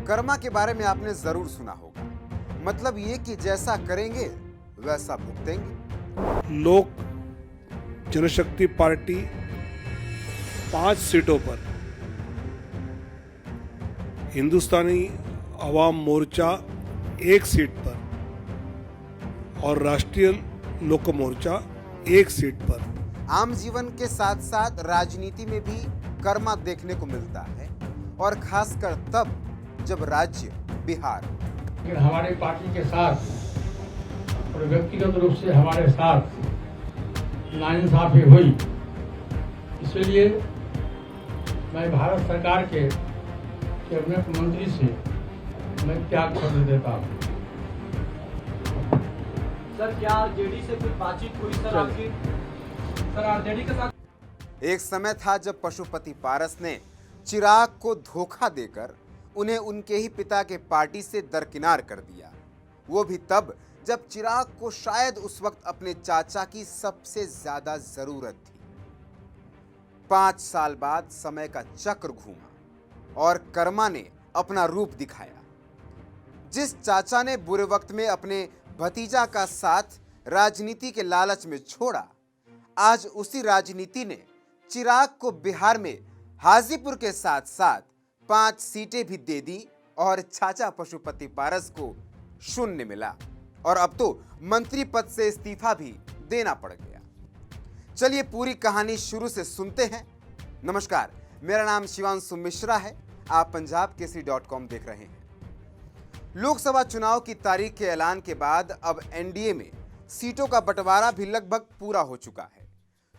कर्मा के बारे में आपने जरूर सुना होगा। मतलब ये कि जैसा करेंगे वैसा भुगतेंगे। लोक जनशक्ति पार्टी 5 सीटों पर, हिंदुस्तानी अवाम मोर्चा 1 सीट पर और राष्ट्रीय लोक मोर्चा 1 सीट पर। आम जीवन के साथ साथ राजनीति में भी कर्मा देखने को मिलता है, और खासकर तब जब राज्य बिहार हो। लेकिन हमारी पार्टी के साथ और व्यक्तिगत रूप से हमारे साथ नाइंसाफी हुई, इसलिए मैं भारत सरकार के कैबिनेट मंत्री से मैं त्याग पत्र देता हूँ। सर, क्या जेडी से कुछ बातचीत हुई सर आपकी? सर, आप जेडी के साथ? एक समय था जब पशुपति पारस ने चिराग को धोखा देकर उन्हें उनके ही पिता के पार्टी से दरकिनार कर दिया। वो भी तब जब चिराग को शायद उस वक्त अपने चाचा की सबसे ज्यादा जरूरत थी। 5 साल बाद समय का चक्र घूमा और कर्मा ने अपना रूप दिखाया। जिस चाचा ने बुरे वक्त में अपने भतीजा का साथ राजनीति के लालच में छोड़ा, आज उसी राजनीति ने चिराग को बिहार में हाजीपुर के साथ साथ 5 सीटें भी दे दी और चाचा पशुपति पारस को 0 मिला और अब तो मंत्री पद से इस्तीफा भी देना पड़ गया। चलिए पूरी कहानी शुरू से सुनते हैं। नमस्कार, मेरा नाम शिवांशु मिश्रा है। आप punjabkesari.com देख रहे हैं। लोकसभा चुनाव की तारीख के ऐलान के बाद अब एनडीए में सीटों का बंटवारा भी लगभग पूरा हो चुका है।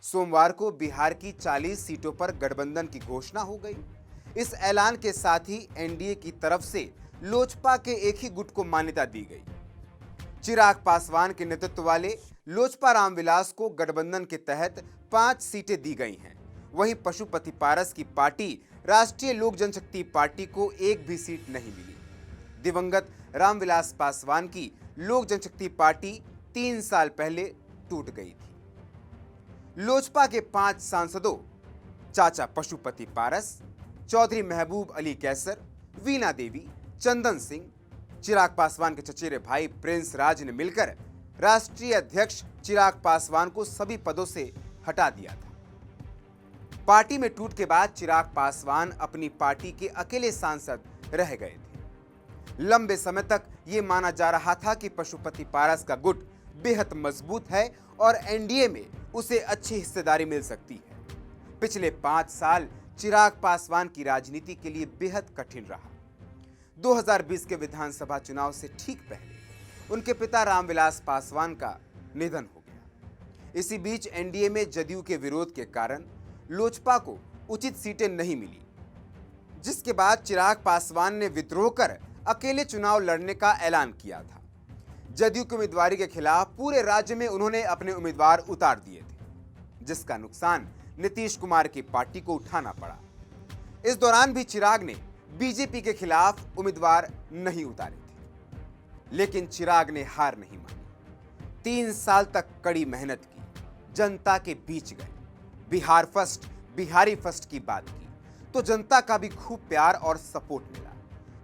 सोमवार को बिहार की 40 सीटों पर गठबंधन की घोषणा हो गई। इस ऐलान के साथ ही एनडीए की तरफ से लोजपा के एक ही गुट को मान्यता दी गई। चिराग पासवान के नेतृत्व वाले लोजपा रामविलास को गठबंधन के तहत 5 सीटें दी गई हैं। वहीं पशुपति पारस की पार्टी राष्ट्रीय लोक जनशक्ति पार्टी को एक भी सीट नहीं मिली। दिवंगत रामविलास पासवान की लोक जनशक्ति पार्टी 3 साल पहले टूट गई थी। लोजपा के 5 सांसदों चाचा पशुपति पारस, चौधरी महबूब अली कैसर, वीणा देवी, चंदन सिंह, चिराग पासवान के चचेरे भाई प्रिंस राज ने मिलकर राष्ट्रीय अध्यक्ष चिराग पासवान को सभी पदों से हटा दिया था। पार्टी में टूट के बाद चिराग पासवान अपनी पार्टी के अकेले सांसद रह गए थे। लंबे समय तक ये माना जा रहा था कि पशुपति पारस का गुट बेहद मजबूत है और एनडीए में उसे अच्छी हिस्सेदारी मिल सकती है। पिछले 5 साल चिराग पासवान की राजनीति के लिए बेहद कठिन रहा। 2020 के विधानसभा चुनाव से ठीक पहले उनके पिता रामविलास पासवान का निधन हो गया। इसी बीच एनडीए में जदयू के विरोध के कारण लोजपा को उचित सीटें नहीं मिली, जिसके बाद चिराग पासवान ने विद्रोह कर अकेले चुनाव लड़ने का ऐलान किया था। जदयू की उम्मीदवारी के खिलाफ पूरे राज्य में उन्होंने अपने उम्मीदवार उतार दिए थे, जिसका नुकसान नीतीश कुमार की पार्टी को उठाना पड़ा। इस दौरान भी चिराग ने बीजेपी के खिलाफ उम्मीदवार नहीं उतारे थे, लेकिन चिराग ने हार नहीं मानी। 3 साल तक कड़ी मेहनत की, जनता के बीच गए, बिहार फर्स्ट, बिहारी फर्स्ट की बात की, तो जनता का भी खूब प्यार और सपोर्ट मिला,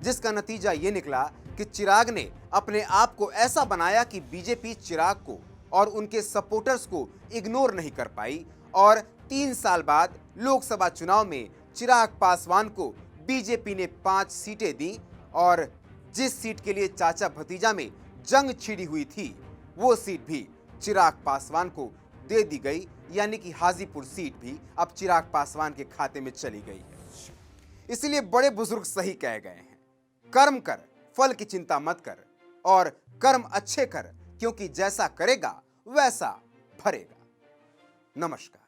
जिसका नतीजा ये निकला कि चिराग ने अपने आप को ऐसा बनाया कि बीजेपी चिराग को और उनके सपोर्टर्स को इग्नोर नहीं कर पाई और 3 साल बाद लोकसभा चुनाव में चिराग पासवान को बीजेपी ने 5 सीटें दी और जिस सीट के लिए चाचा भतीजा में जंग छिड़ी हुई थी, वो सीट भी चिराग पासवान को दे दी गई, यानी कि हाजीपुर सीट भी अब चिराग पासवान के खाते में चली गई है। इसलिए बड़े बुजुर्ग सही कह गए हैं, कर्म कर, फल की चिंता मत कर और कर्म अच्छे कर, क्योंकि जैसा करेगा वैसा भरेगा। नमस्कार।